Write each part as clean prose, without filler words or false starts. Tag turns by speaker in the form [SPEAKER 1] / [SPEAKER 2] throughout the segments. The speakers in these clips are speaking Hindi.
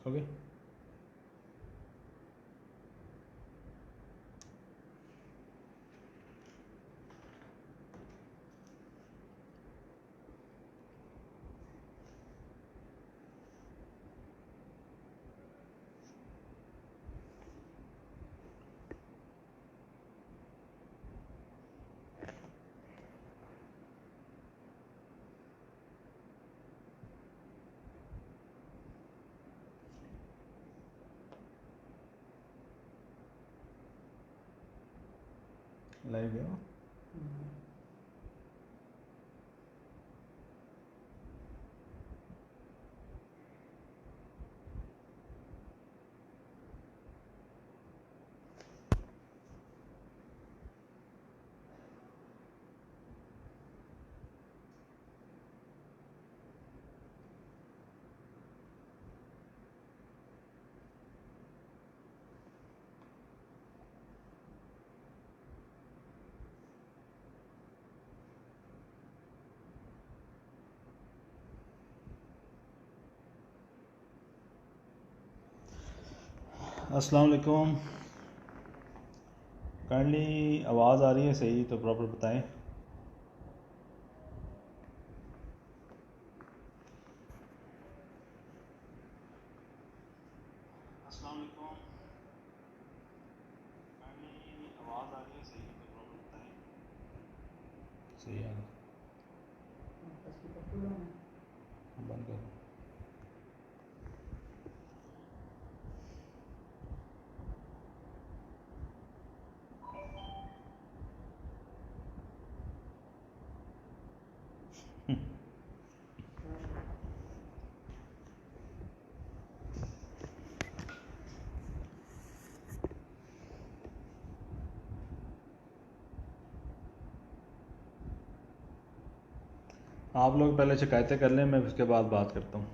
[SPEAKER 1] ओके। लाइव है। अस्सलाम वालेकुम। काइंडली आवाज़ आ रही है सही तो प्रॉपर बताएं। अस्सलाम वालेकुम। काइंडली आवाज़ आ रही है सही तो प्रॉपर बताएं। सही है। बंद कर। आप लोग पहले शिकायतें कर लें, मैं उसके बाद बात करता हूँ।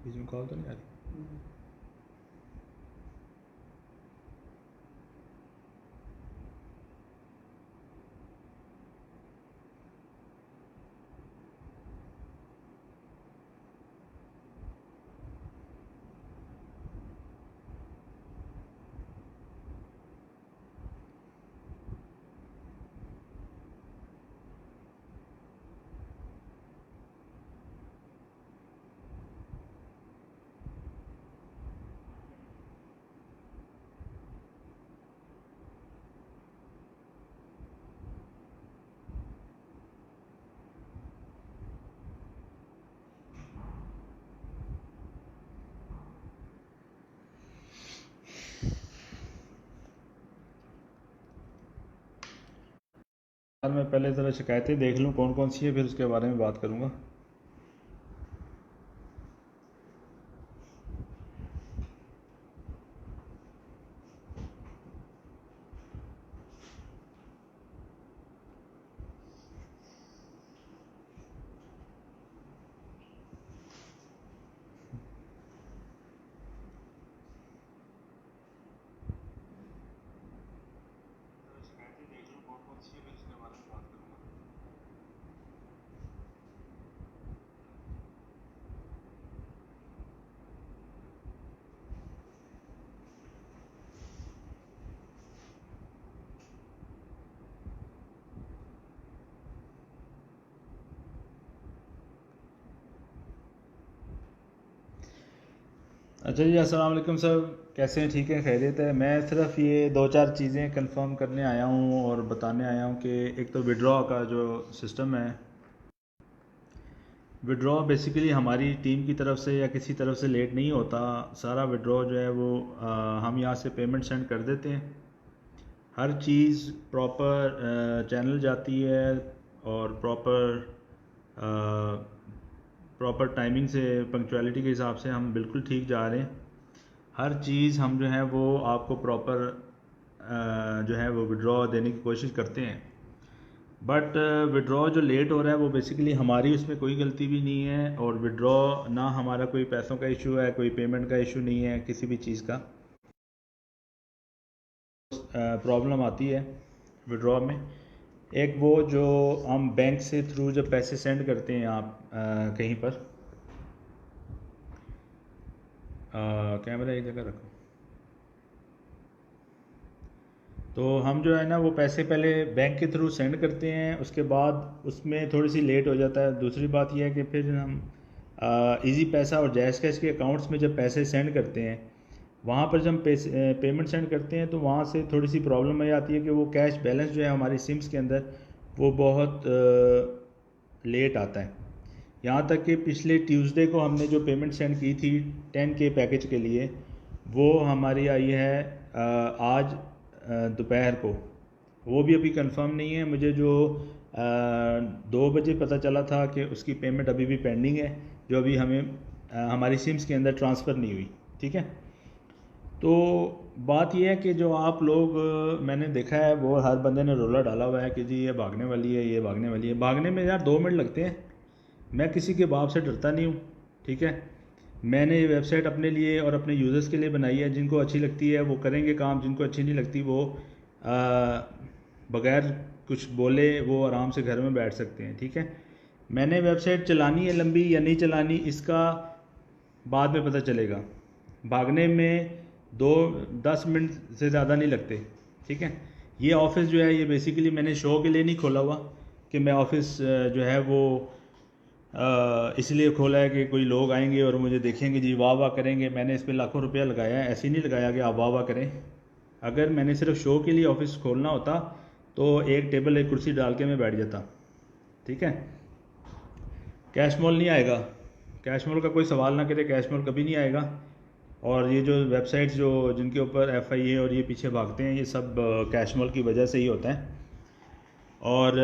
[SPEAKER 1] बीच में कॉल तो नहीं आ रही? मैं पहले ज़रा शिकायतें देख लूँ कौन कौन सी है, फिर उसके बारे में बात करूँगा। अच्छा जी, अस्सलाम वालेकुम सर। कैसे हैं? ठीक है, खैरियत है। मैं सिर्फ ये दो चार चीज़ें कंफर्म करने आया हूँ और बताने आया हूँ कि एक तो विड्रॉ का जो सिस्टम है, विड्रॉ बेसिकली हमारी टीम की तरफ से या किसी तरफ से लेट नहीं होता। सारा विड्रॉ जो है वो हम यहाँ से पेमेंट सेंड कर देते हैं। हर चीज़ प्रॉपर चैनल जाती है और प्रॉपर टाइमिंग से, पंक्चुअलिटी के हिसाब से हम बिल्कुल ठीक जा रहे हैं। हर चीज़ हम जो है वो आपको प्रॉपर जो है वो विड्रॉ देने की कोशिश करते हैं, बट विड्रॉ जो लेट हो रहा है वो बेसिकली हमारी उसमें कोई गलती भी नहीं है, और विड्रॉ ना हमारा कोई पैसों का इशू है, कोई पेमेंट का इशू नहीं है, किसी भी चीज़ का प्रॉब्लम आती है विड्रॉ में। एक वो जो हम बैंक से थ्रू जब पैसे सेंड करते हैं आप कहीं पर, कैमरा एक जगह रखो, तो हम जो है ना वो पैसे पहले बैंक के थ्रू सेंड करते हैं, उसके बाद उसमें थोड़ी सी लेट हो जाता है। दूसरी बात यह है कि फिर हम इजी पैसा और जैज़ कैश के अकाउंट्स में जब पैसे सेंड करते हैं, वहाँ पर जब हम पेमेंट सेंड करते हैं तो वहाँ से थोड़ी सी प्रॉब्लम ये आती है कि वो कैश बैलेंस जो है हमारी सिम्स के अंदर वो बहुत लेट आता है। यहाँ तक कि पिछले ट्यूसडे को हमने जो पेमेंट सेंड की थी 10K पैकेज के लिए, वो हमारी आई है आज दोपहर को। वो भी अभी कंफर्म नहीं है, मुझे जो 2 बजे पता चला था कि उसकी पेमेंट अभी भी पेंडिंग है, जो अभी हमें हमारी सिम्स के अंदर ट्रांसफ़र नहीं हुई। ठीक है, तो बात यह है कि जो आप लोग मैंने देखा है वो हर बंदे ने रोला डाला हुआ है कि जी ये भागने वाली है, ये भागने वाली है। भागने में यार 2 मिनट लगते हैं। मैं किसी के बाप से डरता नहीं हूँ। ठीक है, मैंने ये वेबसाइट अपने लिए और अपने यूज़र्स के लिए बनाई है। जिनको अच्छी लगती है वो करेंगे काम, जिनको अच्छी नहीं लगती वो बगैर कुछ बोले वो आराम से घर में बैठ सकते हैं। ठीक है, मैंने वेबसाइट चलानी है लंबी या नहीं चलानी इसका बाद में पता चलेगा। भागने में 10 मिनट से ज़्यादा नहीं लगते। ठीक है, ये ऑफ़िस जो है ये बेसिकली मैंने शो के लिए नहीं खोला हुआ कि मैं ऑफ़िस जो है वो इसलिए खोला है कि कोई लोग आएंगे और मुझे देखेंगे जी वाह वाह करेंगे। मैंने इस पर लाखों रुपया लगाया है, ऐसे नहीं लगाया कि आप वाह वाह करें। अगर मैंने सिर्फ शो के लिए ऑफ़िस खोलना होता तो एक टेबल एक कुर्सी डाल के मैं बैठ जाता। ठीक है, कैश मोल नहीं आएगा, कैश मोल का कोई सवाल ना करे, कैश मोल कभी नहीं आएगा। और ये जो वेबसाइट्स जो जिनके ऊपर FIA और ये पीछे भागते हैं, ये सब कैश मोल की वजह से ही होता है। और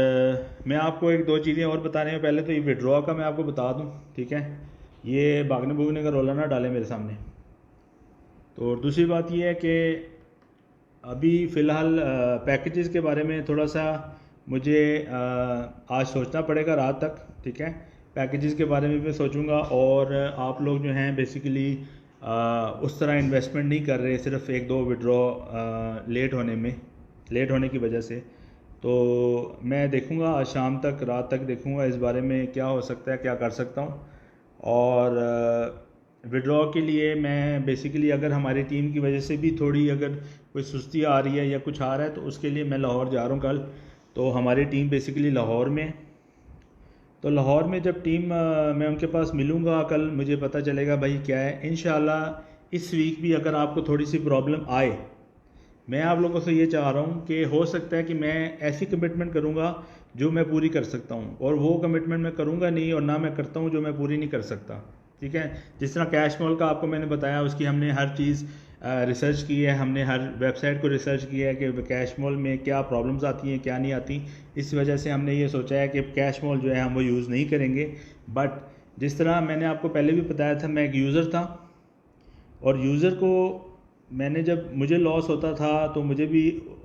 [SPEAKER 1] मैं आपको 1-2 चीज़ें और बताने हैं। पहले तो ये विड्रॉ का मैं आपको बता दूं। ठीक है, ये भागने भूगने का रोला ना डालें मेरे सामने। तो दूसरी बात ये है कि अभी फ़िलहाल पैकेजेस के बारे में थोड़ा सा मुझे आज सोचना पड़ेगा रात तक। ठीक है, पैकेजेस के बारे में भी सोचूंगा। और आप लोग जो हैं बेसिकली उस तरह इन्वेस्टमेंट नहीं कर रहे, सिर्फ 1-2 विड्रॉ लेट होने की वजह से। तो मैं देखूंगा आज शाम तक, रात तक देखूंगा इस बारे में क्या हो सकता है, क्या कर सकता हूं। और विड्रॉ के लिए मैं बेसिकली अगर हमारी टीम की वजह से भी थोड़ी अगर कोई सुस्ती आ रही है या कुछ आ रहा है तो उसके लिए मैं लाहौर जा रहा हूँ कल। तो हमारी टीम बेसिकली लाहौर में, तो लाहौर में जब टीम मैं उनके पास मिलूँगा कल, मुझे पता चलेगा भाई क्या है। इंशाल्लाह इस वीक भी अगर आपको थोड़ी सी प्रॉब्लम आए, मैं आप लोगों से ये चाह रहा हूँ कि हो सकता है कि मैं ऐसी कमिटमेंट करूँगा जो मैं पूरी कर सकता हूँ, और वो कमिटमेंट मैं करूँगा नहीं और ना मैं करता हूँ जो मैं पूरी नहीं कर सकता। ठीक है, जिस तरह कैश मोल का आपको मैंने बताया, उसकी हमने हर चीज़ रिसर्च की है, हमने हर वेबसाइट को रिसर्च किया है कि कैश मोल में क्या प्रॉब्लम्स आती हैं क्या नहीं आती। इस वजह से हमने ये सोचा है कि कैश मोल जो है हम वो यूज़ नहीं करेंगे। बट जिस तरह मैंने आपको पहले भी बताया था, मैं एक यूज़र था और यूज़र को मैंने जब मुझे लॉस होता था तो मुझे भी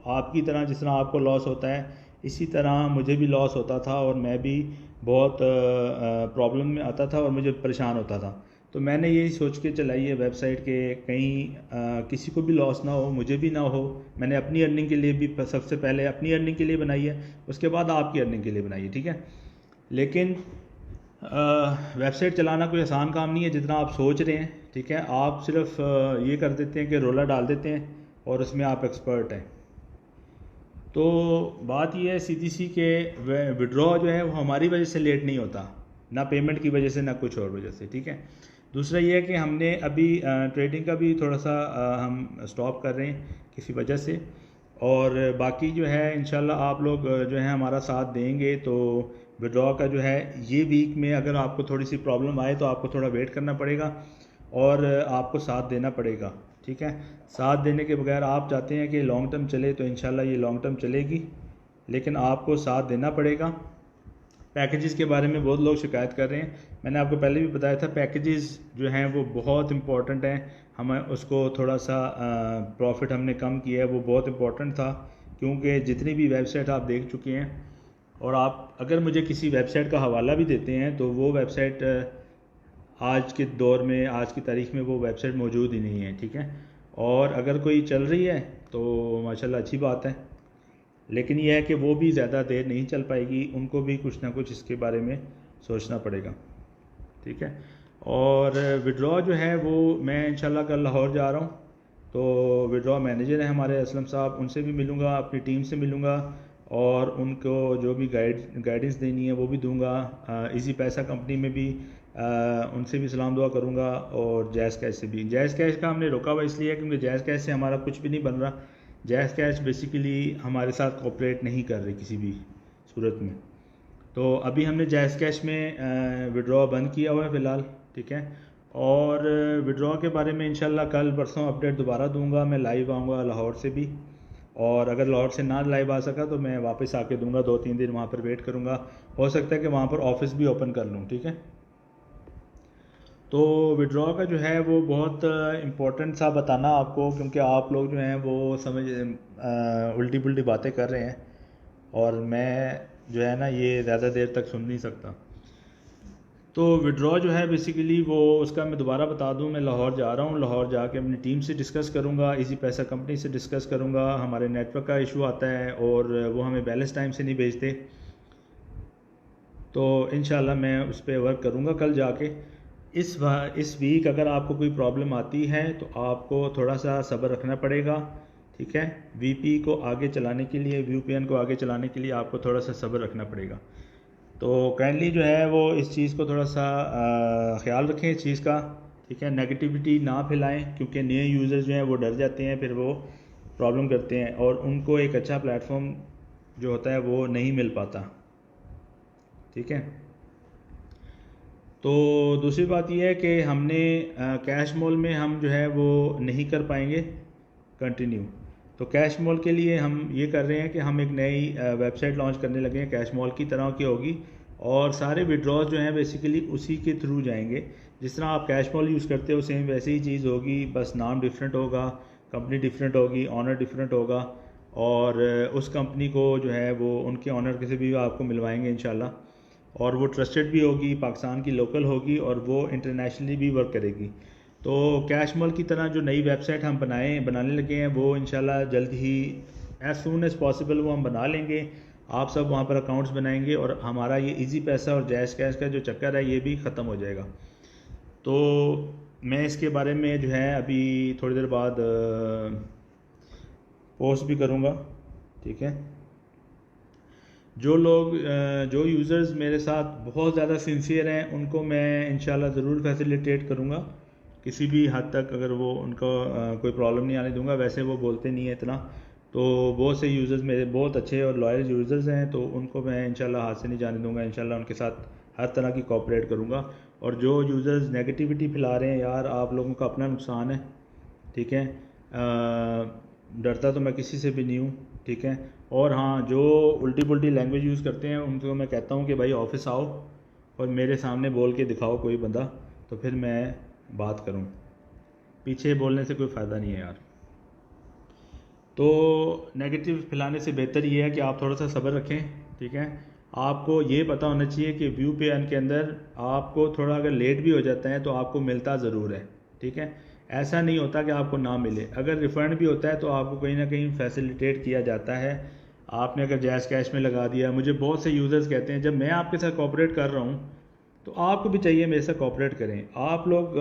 [SPEAKER 1] आपकी तरह, जिस तरह आपको लॉस होता है इसी तरह मुझे भी लॉस होता था, और मैं भी बहुत प्रॉब्लम में आता था और मुझे परेशान होता था। तो मैंने यही सोच के चलाई है वेबसाइट के कहीं किसी को भी लॉस ना हो, मुझे भी ना हो। मैंने अपनी अर्निंग के लिए भी सबसे पहले अपनी अर्निंग के लिए बनाई है, उसके बाद आपकी अर्निंग के लिए बनाई है। ठीक है, लेकिन वेबसाइट चलाना कोई आसान काम नहीं है जितना आप सोच रहे हैं। ठीक है, आप सिर्फ ये कर देते हैं कि रोला डाल देते हैं और उसमें आप एक्सपर्ट हैं। तो बात यह है सीधी सी कि विड्रॉ जो है वो हमारी वजह से लेट नहीं होता, ना पेमेंट की वजह से ना कुछ और वजह से। ठीक है, दूसरा ये है कि हमने अभी ट्रेडिंग का भी थोड़ा सा हम स्टॉप कर रहे हैं किसी वजह से। और बाकी जो है इंशाल्लाह आप लोग जो है हमारा साथ देंगे। तो विड्रॉ का जो है ये वीक में अगर आपको थोड़ी सी प्रॉब्लम आए तो आपको थोड़ा वेट करना पड़ेगा और आपको साथ देना पड़ेगा। ठीक है, साथ देने के बगैर आप चाहते हैं कि लॉन्ग टर्म चले तो इंशाल्लाह ये लॉन्ग टर्म चलेगी, लेकिन आपको साथ देना पड़ेगा। पैकेजेस के बारे में बहुत लोग शिकायत कर रहे हैं, मैंने आपको पहले भी बताया था, पैकेजेस जो हैं वो बहुत इंपॉर्टेंट हैं। हमें उसको थोड़ा सा प्रॉफिट हमने कम किया है, वो बहुत इंपॉर्टेंट था, क्योंकि जितनी भी वेबसाइट आप देख चुके हैं, और आप अगर मुझे किसी वेबसाइट का हवाला भी देते हैं तो वो वेबसाइट आज के दौर में, आज की तारीख में वो वेबसाइट मौजूद ही नहीं है, ठीक है। और अगर कोई चल रही है तो माशाल्लाह अच्छी बात है, लेकिन यह है कि वो भी ज़्यादा देर नहीं चल पाएगी, उनको भी कुछ ना कुछ इसके बारे में सोचना पड़ेगा, ठीक है। और विड्रॉ जो है वो मैं इंशाल्लाह कल लाहौर जा रहा हूँ, तो विड्रॉ मैनेजर हैं हमारे असलम साहब, उनसे भी मिलूँगा, अपनी टीम से मिलूँगा, और उनको जो भी गाइडेंस देनी है वो भी दूंगा। इजी पैसा कंपनी में भी उनसे भी सलाम दुआ करूँगा, और जैज़ कैश से भी। जैज़ कैश का हमने रोका हुआ इसलिए क्योंकि जैज़ कैश से हमारा कुछ भी नहीं बन रहा। जैज़ कैश बेसिकली हमारे साथ कोऑपरेट नहीं कर रही किसी भी सूरत में, तो अभी हमने जैज़ कैश में विड्रॉ बंद किया हुआ है फ़िलहाल, ठीक है। और विड्रॉ के बारे में इंशाल्लाह कल परसों अपडेट दोबारा दूंगा। मैं लाइव आऊँगा लाहौर से भी, और अगर लाहौर से ना लाइव आ सका तो मैं वापस आके दूंगा, 2-3 दिन वहाँ पर वेट करूँगा, हो सकता है कि वहाँ पर ऑफिस भी ओपन कर लूँ, ठीक है। तो विड्रॉ का जो है वो बहुत इम्पोर्टेंट सा बताना आपको, क्योंकि आप लोग जो हैं वो समझ उल्टी पुल्टी बातें कर रहे हैं, और मैं जो है ना ये ज़्यादा देर तक सुन नहीं सकता। तो विड्रॉ जो है बेसिकली वो, उसका मैं दोबारा बता दूं, मैं लाहौर जा रहा हूं, लाहौर जाके अपनी टीम से डिस्कस करूंगा, इजी पैसा कंपनी से डिस्कस करूंगा। हमारे नेटवर्क का इशू आता है और वो हमें बैलेंस टाइम से नहीं भेजते, तो इंशाल्लाह मैं उस पर वर्क करूंगा कल जाके। इस वीक अगर आपको कोई प्रॉब्लम आती है तो आपको थोड़ा सा सब्र रखना पड़ेगा, ठीक है। वीपी को आगे चलाने के लिए, वीपीएन को आगे चलाने के लिए आपको थोड़ा सा सब्र रखना पड़ेगा। तो काइंडली जो है वो इस चीज़ को थोड़ा सा ख्याल रखें इस चीज़ का, ठीक है। नेगेटिविटी ना फैलाएं, क्योंकि नए यूज़र्स जो हैं वो डर जाते हैं, फिर वो प्रॉब्लम करते हैं, और उनको एक अच्छा प्लेटफॉर्म जो होता है वो नहीं मिल पाता, ठीक है। तो दूसरी बात यह है कि हमने कैश मॉल में हम जो है वो नहीं कर पाएंगे कंटिन्यू। तो कैश मॉल के लिए हम ये कर रहे हैं कि हम एक नई वेबसाइट लॉन्च करने लगे हैं, कैश मॉल की तरह की होगी, और सारे विड्रॉज जो हैं बेसिकली उसी के थ्रू जाएंगे। जिस तरह आप कैश मॉल यूज़ करते हो सेम वैसे ही चीज़ होगी, बस नाम डिफरेंट होगा, कंपनी डिफरेंट होगी, ऑनर डिफरेंट होगा, और उस कंपनी को जो है वो उनके ऑनर से भी आपको मिलवाएंगे इंशाल्लाह, और वो ट्रस्टेड भी होगी, पाकिस्तान की लोकल होगी, और वो इंटरनेशनली भी वर्क करेगी। तो कैश मॉल की तरह जो नई वेबसाइट हम बनाने लगे हैं वो इंशाल्लाह जल्द ही, एज सून एज़ पॉसिबल वो हम बना लेंगे। आप सब वहाँ पर अकाउंट्स बनाएंगे, और हमारा ये इजी पैसा और जैज़ कैश का जो चक्कर है ये भी ख़त्म हो जाएगा। तो मैं इसके बारे में जो है अभी थोड़ी देर बाद पोस्ट भी करूँगा, ठीक है। जो लोग जो यूज़र्स मेरे साथ बहुत ज़्यादा सिंसियर हैं उनको मैं इंशाल्लाह ज़रूर फैसिलिटेट करूँगा किसी भी हद तक, अगर वो उनको कोई प्रॉब्लम नहीं आने दूंगा। वैसे वो बोलते नहीं है इतना, तो बहुत से यूज़र्स मेरे बहुत अच्छे और लॉयल यूज़र्स हैं, तो उनको मैं इंशाल्लाह हाथ से नहीं जाने दूंगा। इंशाल्लाह उनके साथ हर तरह की कोऑपरेट करूँगा। और जो यूज़र्स नेगेटिविटी फैला रहे हैं, यार आप लोगों का अपना नुकसान है, ठीक है। डरता तो मैं किसी से भी नहीं हूँ, ठीक है। और हाँ, जो उल्टी पुल्टी लैंग्वेज यूज़ करते हैं उनको मैं कहता हूँ कि भाई ऑफिस आओ और मेरे सामने बोल के दिखाओ कोई बंदा, तो फिर मैं बात करूँ। पीछे बोलने से कोई फ़ायदा नहीं है यार। तो नेगेटिव फैलाने से बेहतर ये है कि आप थोड़ा सा सब्र रखें, ठीक है। आपको ये पता होना चाहिए कि व्यू पे के अंदर आपको थोड़ा अगर लेट भी हो जाता है तो आपको मिलता ज़रूर है, ठीक है। ऐसा नहीं होता कि आपको ना मिले। अगर रिफ़ंड भी होता है तो आपको कहीं ना कहीं फैसिलिटेट किया जाता है। आपने अगर जैज़ कैश में लगा दिया, मुझे बहुत से यूज़र्स कहते हैं जब मैं आपके साथ कोऑपरेट कर रहा हूँ तो आपको भी चाहिए मेरे साथ कोऑपरेट करें। आप लोग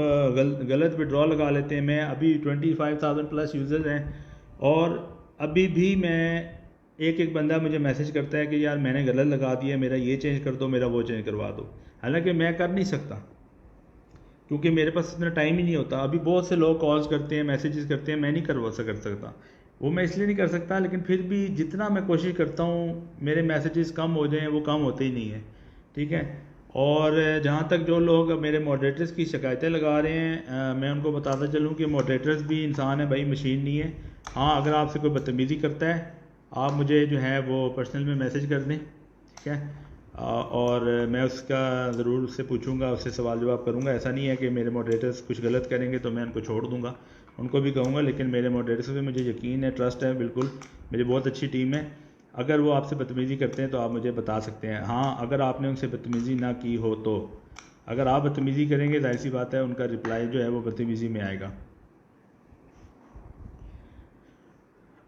[SPEAKER 1] गलत विड्रॉ लगा लेते हैं। मैं अभी 25,000 प्लस यूज़र्स हैं, और अभी भी मैं एक बंदा मुझे मैसेज करता है कि यार मैंने गलत लगा दिया, मेरा ये चेंज कर दो, मेरा वो चेंज करवा दो। हालांकि मैं कर नहीं सकता क्योंकि मेरे पास इतना टाइम ही नहीं होता। अभी बहुत से लोग कॉल्स करते हैं, मैसेजेस करते हैं, मैं नहीं कर सकता। वो मैं इसलिए नहीं कर सकता, लेकिन फिर भी जितना मैं कोशिश करता हूँ मेरे मैसेजेस कम हो जाएं, वो कम होते ही नहीं है, ठीक है। और जहाँ तक जो लोग मेरे मॉडरेटर्स की शिकायतें लगा रहे हैं, मैं उनको बताता चलूँ कि मॉडरेटर्स भी इंसान है भाई, मशीन नहीं है। हाँ, अगर आपसे कोई बदतमीज़ी करता है आप मुझे जो है वो पर्सनल में मैसेज कर दें, ठीक है। और मैं उसका ज़रूर उससे पूछूंगा, उससे सवाल जवाब करूंगा। ऐसा नहीं है कि मेरे मॉडरेटर्स कुछ गलत करेंगे तो मैं उनको छोड़ दूंगा, उनको भी कहूँगा। लेकिन मेरे मॉडरेटर्स पे मुझे यकीन है, ट्रस्ट है बिल्कुल, मेरी बहुत अच्छी टीम है। अगर वो आपसे बदतमीज़ी करते हैं तो आप मुझे बता सकते हैं। हाँ, अगर आपने उनसे बदतमीज़ी ना की हो तो, अगर आप बदतमीज़ी करेंगे जाहिर सी बात है उनका रिप्लाई जो है वो बदतमीज़ी में आएगा।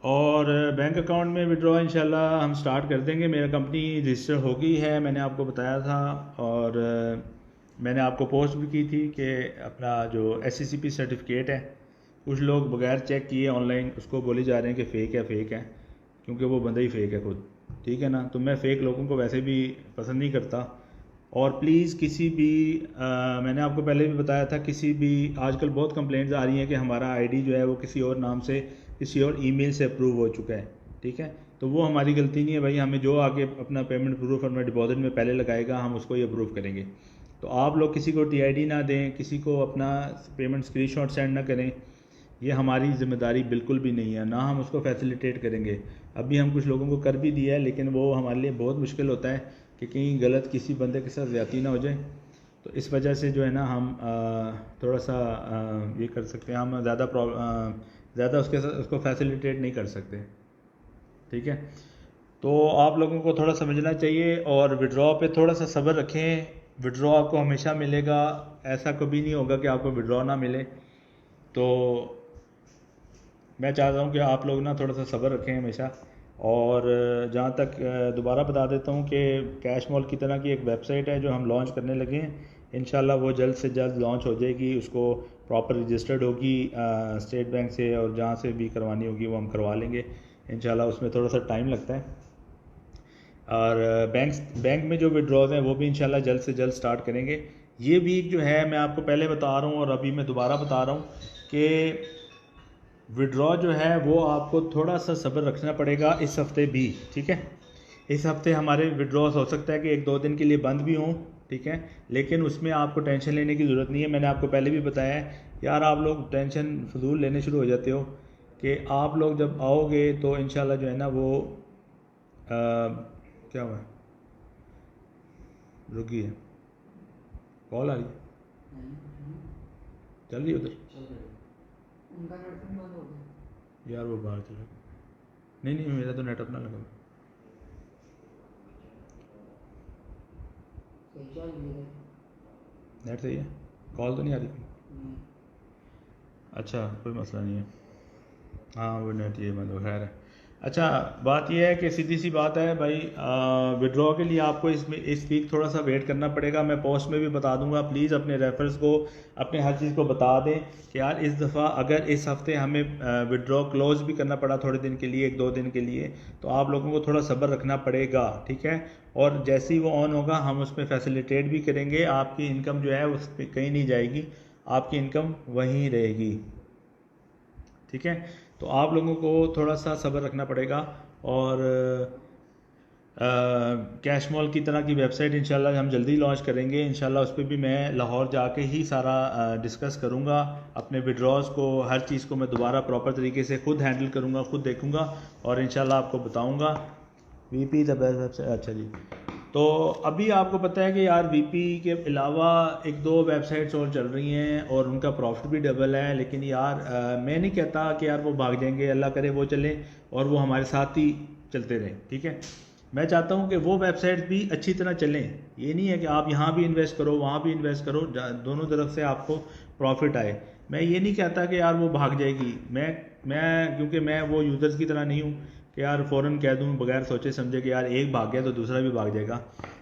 [SPEAKER 1] और बैंक अकाउंट में विड्रॉ इंशाल्लाह हम स्टार्ट कर देंगे। मेरा कंपनी रजिस्टर हो गई है, मैंने आपको बताया था। और मैंने आपको पोस्ट भी की थी कि अपना जो SCCP सर्टिफिकेट है, कुछ लोग बगैर चेक किए ऑनलाइन उसको बोले जा रहे हैं कि फ़ेक है, फ़ेक है, क्योंकि वो बंदा ही फ़ेक है खुद, ठीक है ना। तो मैं फ़ेक लोगों को वैसे भी पसंद नहीं करता। और प्लीज़ किसी भी मैंने आपको पहले भी बताया था, किसी भी आजकल बहुत कंप्लेंट्स आ रही हैं कि हमारा आईडी जो है वो किसी और नाम से, किसी और ईमेल से अप्रूव हो चुका है, ठीक है। तो वो हमारी गलती नहीं है भाई, हमें जो आगे अपना पेमेंट प्रूफ और डिपॉजिट में पहले लगाएगा हम उसको ही अप्रूव करेंगे। तो आप लोग किसी को TID ना दें, किसी को अपना पेमेंट स्क्रीनशॉट सेंड ना करें, ये हमारी ज़िम्मेदारी बिल्कुल भी नहीं है, ना हम उसको फैसिलिटेट करेंगे। अभी हम कुछ लोगों को कर भी दिया है, लेकिन वो हमारे लिए बहुत मुश्किल होता है कि कहीं गलत किसी बंदे के साथ ज़्यादती ना हो जाए। तो इस वजह से जो है ना हम थोड़ा सा ये कर सकते हैं, हम ज़्यादा उसके साथ उसको फैसिलिटेट नहीं कर सकते, ठीक है। तो आप लोगों को थोड़ा समझना चाहिए और विड्रॉ पे थोड़ा सा सब्र रखें। विड्रॉ आपको हमेशा मिलेगा, ऐसा कभी नहीं होगा कि आपको विड्रॉ ना मिले। तो मैं चाहता हूँ कि आप लोग ना थोड़ा सा सब्र रखें हमेशा। और जहाँ तक दोबारा बता देता हूँ कि कैश मॉल की तरह की एक वेबसाइट है जो हम लॉन्च करने लगे हैं। इंशाल्लाह वो जल्द से जल्द लॉन्च हो जाएगी, उसको प्रॉपर रजिस्टर्ड होगी स्टेट बैंक से, और जहाँ से भी करवानी होगी वो हम करवा लेंगे इंशाल्लाह। उसमें थोड़ा सा टाइम लगता है। और बैंक में जो विड्रॉज हैं वो भी इंशाल्लाह जल्द से जल्द स्टार्ट करेंगे। ये वीक जो है मैं आपको पहले बता रहा हूँ और अभी मैं दोबारा बता रहा हूँ कि विड्रॉ जो है वो आपको थोड़ा सा सब्र रखना पड़ेगा इस हफ्ते भी, ठीक है। इस हफ्ते हमारे विड्रॉज हो सकता है कि 1-2 दिन के लिए बंद भी हों, ठीक है, लेकिन उसमें आपको टेंशन लेने की ज़रूरत नहीं है। मैंने आपको पहले भी बताया है यार, आप लोग टेंशन फजूल लेने शुरू हो जाते हो कि आप लोग जब आओगे तो इंशाल्लाह जो है ना वो क्या हुआ, रुकी है, कॉल आ रही है, चल रही है उधर,
[SPEAKER 2] उनका नेट बंद हो गया
[SPEAKER 1] यार वो बाहर चला। नहीं नहीं, मेरा तो नेट अपना लगा हुआ।
[SPEAKER 2] सही चल रही है।
[SPEAKER 1] नेट सही है, कॉल तो नहीं आ रही। अच्छा, कोई मसला नहीं है। हाँ वो नेट ये बंद हो, खैर है। अच्छा, बात यह है कि सीधी सी बात है भाई, विड्रॉ के लिए आपको इसमें इस वीक थोड़ा सा वेट करना पड़ेगा। मैं पोस्ट में भी बता दूंगा, प्लीज़ अपने रेफरेंस को, अपने हर चीज़ को बता दें कि यार इस दफ़ा अगर इस हफ्ते हमें विड्रॉ क्लोज भी करना पड़ा थोड़े दिन के लिए, 1-2 दिन के लिए, तो आप लोगों को थोड़ा सब्र रखना पड़ेगा, ठीक है। और जैसे ही वो ऑन होगा हम उसमें फैसिलिटेट भी करेंगे। आपकी इनकम जो है उस पर कहीं नहीं जाएगी, आपकी इनकम वहीं रहेगी, ठीक है। तो आप लोगों को थोड़ा सा सब्र रखना पड़ेगा। और कैश मॉल की तरह की वेबसाइट इंशाल्लाह हम जल्दी लॉन्च करेंगे इंशाल्लाह। उस पर भी मैं लाहौर जाके ही सारा डिस्कस करूँगा, अपने विड्रॉज को, हर चीज़ को मैं दोबारा प्रॉपर तरीके से खुद हैंडल करूँगा, खुद देखूँगा और इंशाल्लाह आपको बताऊँगा। VP द बेस्ट वेबसाइट, अच्छा जी। तो अभी आपको पता है कि यार VP के अलावा 1-2 वेबसाइट्स और चल रही हैं और उनका प्रॉफिट भी डबल है। लेकिन यार मैं नहीं कहता कि यार वो भाग जाएंगे, अल्लाह करे वो चलें और वो हमारे साथ ही चलते रहें, ठीक है। मैं चाहता हूँ कि वो वेबसाइट्स भी अच्छी तरह चलें। ये नहीं है कि आप यहाँ भी इन्वेस्ट करो वहाँ भी इन्वेस्ट करो, दोनों तरफ से आपको प्रॉफिट आए। मैं ये नहीं कहता कि यार वो भाग जाएगी, मैं क्योंकि मैं वो यूज़र्स की तरह नहीं हूँ कि यार फ़ौरन कह दूँ बगैर सोचे समझे कि यार एक भाग गया तो दूसरा भी भाग जाएगा,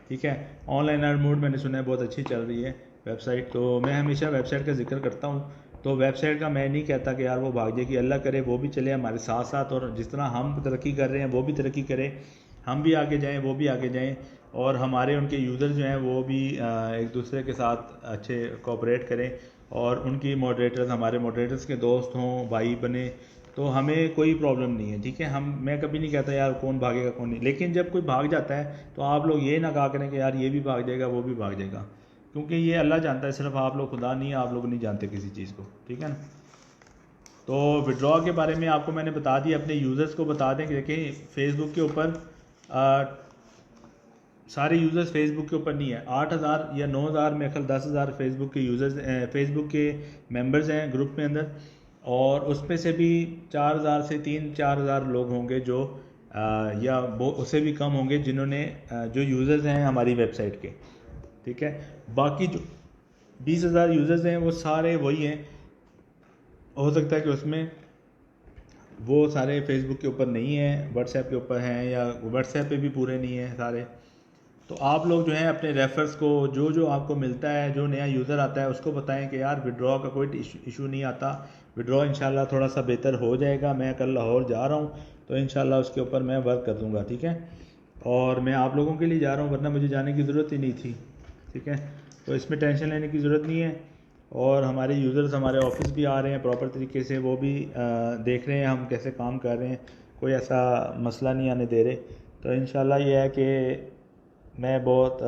[SPEAKER 1] ठीक है। ऑनलाइन अर्न मोड मैंने सुना है बहुत अच्छी चल रही है वेबसाइट, तो मैं हमेशा वेबसाइट का जिक्र करता हूँ। तो वेबसाइट का मैं नहीं कहता कि यार वो भाग जाएगी, अल्लाह करे वो भी चले हमारे साथ साथ, और जिस तरह हम तरक्की कर रहे हैं वो भी तरक्की करें, हम भी आगे जाएं, वो भी आगे जाएं, और हमारे उनके यूज़र जो हैं वो भी एक दूसरे के साथ अच्छे कोऑपरेट करें, और उनकी मॉडरेटर्स हमारे मॉडरेटर्स के दोस्त हों, भाई बने, तो हमें कोई प्रॉब्लम नहीं है, ठीक है। मैं कभी नहीं कहता यार कौन भागेगा कौन नहीं, लेकिन जब कोई भाग जाता है तो आप लोग ये ना कहा करें कि यार ये भी भाग जाएगा वो भी भाग जाएगा, क्योंकि ये अल्लाह जानता है, सिर्फ आप लोग, खुदा नहीं, आप लोग नहीं जानते किसी चीज़ को, ठीक है ना। तो विड्रॉ के बारे में आपको मैंने बता दिया, अपने यूज़र्स को बता दें कि देखें फेसबुक के ऊपर सारे यूज़र्स फेसबुक के ऊपर नहीं है। 8,000 या 9,000 में ख्याल 10,000 फेसबुक के यूज़र्स फेसबुक के मेंबर्स हैं ग्रुप में अंदर, और उसमें से भी 4,000 से 3-4,000 लोग होंगे जो या वो उससे भी कम होंगे जिन्होंने जो यूज़र्स हैं हमारी वेबसाइट के, ठीक है। बाकी जो 20,000 यूज़र्स हैं वो सारे वही हैं। हो सकता है कि उसमें वो सारे फेसबुक के ऊपर नहीं हैं, व्हाट्सएप के ऊपर हैं, या व्हाट्सएप पे भी पूरे नहीं हैं सारे। तो आप लोग जो हैं अपने रेफर्स को, जो जो आपको मिलता है, जो नया यूज़र आता है उसको बताएं कि यार विड्रॉ का कोई इशू नहीं आता, विड्रॉ इंशाल्लाह थोड़ा सा बेहतर हो जाएगा। मैं कल लाहौर जा रहा हूँ तो इंशाल्लाह उसके ऊपर मैं वर्क कर दूँगा, ठीक है। और मैं आप लोगों के लिए जा रहा हूँ, वरना मुझे जाने की ज़रूरत ही नहीं थी, ठीक है। तो इसमें टेंशन लेने की ज़रूरत नहीं है। और हमारे यूज़र्स हमारे ऑफिस भी आ रहे हैं प्रॉपर तरीके से, वो भी देख रहे हैं हम कैसे काम कर रहे हैं, कोई ऐसा मसला नहीं आने दे रहे। तो इंशाल्लाह ये है कि मैं बहुत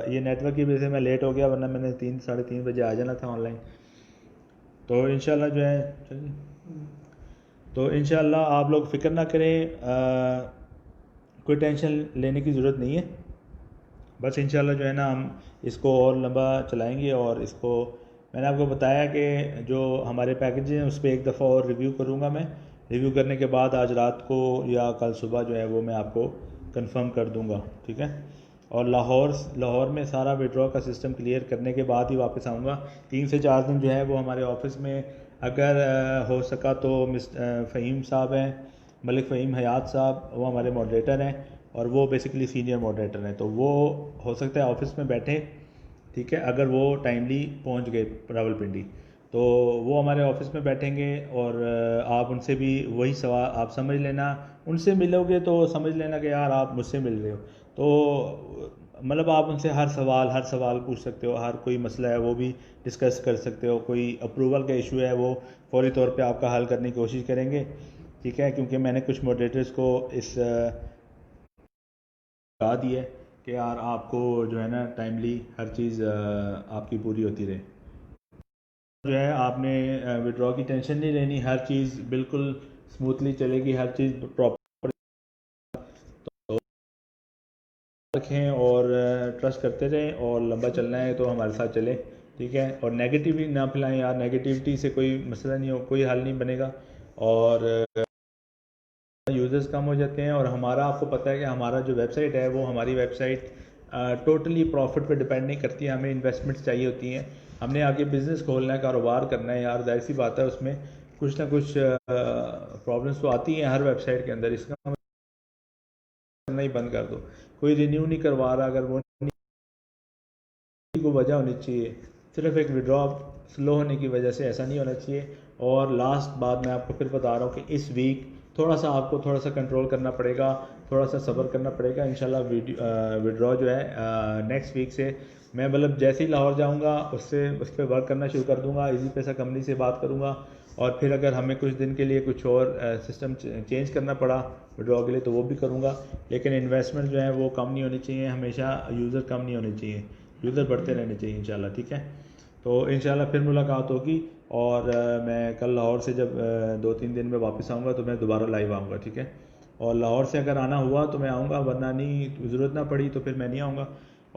[SPEAKER 1] ये नेटवर्क की वजह से मैं लेट हो गया, वरना मैंने 3-3:30 बजे आ जाना था ऑनलाइन। तो इंशाल्लाह जो है तो इंशाल्लाह आप लोग फ़िक्र ना करें, कोई टेंशन लेने की ज़रूरत नहीं है। बस इंशाल्लाह जो है ना हम इसको और लंबा चलाएंगे। और इसको मैंने आपको बताया कि जो हमारे पैकेज हैं उस पर एक दफ़ा और रिव्यू करूँगा मैं। रिव्यू करने के बाद आज रात को या कल सुबह जो है वो मैं आपको कंफर्म कर दूँगा, ठीक है। और लाहौर में सारा विड्रॉ का सिस्टम क्लियर करने के बाद ही वापस आऊँगा। 3 से 4 दिन जो है वो हमारे ऑफिस में अगर हो सका तो फ़हीम साहब हैं, मलिक फ़हीम हयात साहब, वो हमारे मॉडरेटर हैं और वो बेसिकली सीनियर मॉडरेटर हैं। तो वो हो सकता है ऑफिस में बैठे, ठीक है, अगर वो टाइमली पहुंच गए रावलपिंडी तो वो हमारे ऑफिस में बैठेंगे। और आप उनसे भी वही सवाल आप समझ लेना, उनसे मिलोगे तो समझ लेना कि यार आप मुझसे मिल रहे हो। तो मतलब आप उनसे हर सवाल पूछ सकते हो, हर कोई मसला है वो भी डिस्कस कर सकते हो, कोई अप्रूवल का इशू है वो फौरी तौर पे आपका हल करने की कोशिश करेंगे, ठीक है। क्योंकि मैंने कुछ मॉडरेटर्स को इस बता दी है कि यार आपको जो है ना टाइमली हर चीज़ आपकी पूरी होती रहे। जो है आपने विड्रॉ की टेंशन नहीं लेनी, हर चीज़ बिल्कुल स्मूथली चलेगी, हर चीज़ प्रॉपर रखें और ट्रस्ट करते रहें। और लंबा चलना है तो हमारे साथ चलें, ठीक है। और नेगेटिविटी ना फैलाएं यार, नेगेटिविटी से कोई मसला नहीं हो, कोई हल नहीं बनेगा। और यूज़र्स कम हो जाते हैं। और हमारा आपको पता है कि हमारा जो वेबसाइट है वो हमारी वेबसाइट टोटली प्रॉफिट पे डिपेंड नहीं करती है, हमें इन्वेस्टमेंट्स चाहिए होती हैं। हमने आगे बिज़नेस खोलना है, कारोबार करना है यार, जाहिर सी बात है उसमें कुछ ना कुछ प्रॉब्लम्स तो आती हैं हर वेबसाइट के अंदर। इसका करना ही बंद कर दो, कोई रिन्यू नहीं करवा रहा, अगर वो को वजह होनी चाहिए, सिर्फ एक विड्रॉ स्लो होने की वजह से ऐसा नहीं होना चाहिए। और लास्ट बात मैं आपको फिर बता रहा हूँ कि इस वीक आपको थोड़ा सा कंट्रोल करना पड़ेगा, थोड़ा सा सब्र करना पड़ेगा। इंशाल्लाह विड्रॉ जो है नेक्स्ट वीक से मैं मतलब जैसे ही लाहौर जाऊँगा उससे उस पर वर्क करना शुरू कर दूँगा। इजी पैसा कंपनी से बात करूँगा और फिर अगर हमें कुछ दिन के लिए कुछ और सिस्टम चेंज करना पड़ा विड्रॉ के लिए तो वो भी करूँगा। लेकिन इन्वेस्टमेंट जो है वो कम नहीं होनी चाहिए, हमेशा यूज़र कम नहीं होने चाहिए, यूज़र बढ़ते रहने चाहिए इंशाल्लाह, ठीक है। तो इंशाल्लाह फिर मुलाकात होगी। और मैं कल लाहौर से जब 2-3 दिन में वापस आऊँगा तो मैं दोबारा लाइव आऊँगा, ठीक है। और लाहौर से अगर आना हुआ तो मैं आऊँगा, वरना नहीं ज़रूरत ना पड़ी तो फिर मैं नहीं आऊँगा।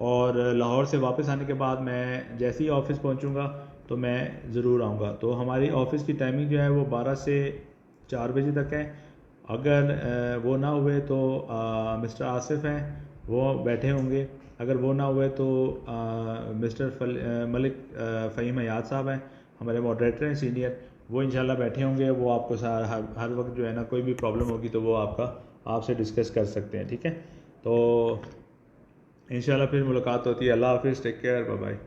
[SPEAKER 1] और लाहौर से वापस आने के बाद मैं जैसे ही ऑफ़िस पहुँचूँगा तो मैं ज़रूर आऊँगा। तो हमारी ऑफ़िस की टाइमिंग जो है वो 12 से 4 बजे तक है। अगर वो ना हुए तो मिस्टर आसिफ हैं वो बैठे होंगे, अगर वो ना हुए तो मिस्टर मलिक फ़हीम हयात साहब हैं, हमारे मॉडरेटर हैं सीनियर, वो इंशाल्लाह बैठे होंगे। वो आपको हर वक्त जो है ना कोई भी प्रॉब्लम होगी तो वो आपसे डिस्कस कर सकते हैं, ठीक है। तो इंशाल्लाह फिर मुलाकात होती है। अल्लाह हाफिज़, टेक केयर, बाय बाय।